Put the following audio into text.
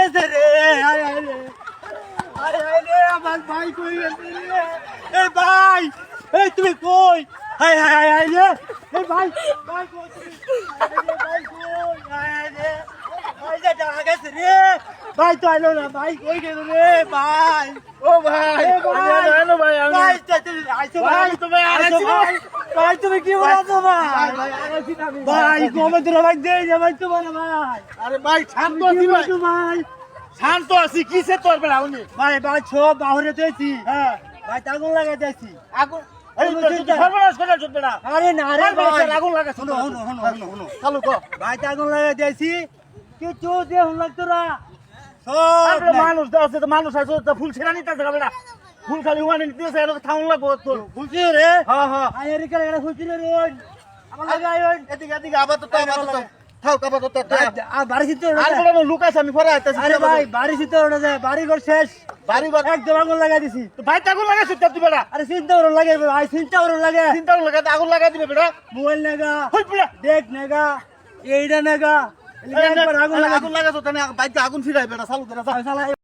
গেছে রে আয় আয় রে আয় আয় রে আমার ভাই কই গেছে রে এ ভাই এই তুমি কই হায় হায় হায় হায় রে এই ভাই ভাই কই তুমি ভাই কই হায় হায় রে ভাই যা টাকা গেছে রে ভাই তো আইলো না ভাই কই গেল রে ভাই ও ভাই জানো ভাই ভাই তুমি আইছো ভাই তুমি আইছো ভাই ভাই তুমি কি বলছো ভাই ভাই কবে তোরা ভাই দেই না ভাই তোমার ভাই আরে ভাই শান্ত আছি ভাই ভাই শান্ত আছি কিসে তোর বেলা উনি ভাই ভাই সব বাহিরে দিয়েছি হ্যাঁ ভাই আগুন লাগাই দিয়েছি আগুন এই তো সর্বনাশ করে চলবে না আরে না রে ভাই আগুন লাগা শুনো শুনো শুনো শুনো শুনো চালু কর ভাই আগুন লাগাই দিয়েছি কিছু দিয়ে হুন লাগতো না আরে সব মানুষ আছে তো মানুষ আছে তো ফুল ছেড়া নিতেছে হবে না ফুল খালি ওখানে নিতেছে এর থাউন লাগবো তোর বুঝছি রে হ্যাঁ হ্যাঁ আই এর কারে এরা খুঁজি রে আমার লাগে আইন এদিকে এদিকে আবার তো থাও কাবা তো আর বাড়ি সিতে আর কোনো লোক আছে আমি পরে আইতাছি আরে ভাই বাড়ি সিতে ওড়া যায় বাড়ি ঘর শেষ বাড়ি ঘর একদম আগুন লাগাই দিছি তো ভাই আগুন লাগাইছিস তুই বেটা আরে চিন্তা ওর লাগে ভাই চিন্তা ওর লাগে চিন্তা লাগাতে আগুন লাগাই দিবে বেটা মোবাইল নেগা হই বেটা দেখ নেগা এইটা নেগা আগুন লাগা আগুন লাগাছো তানে বাইকে আগুন ফিরাই বেটা চালু করে যা শালা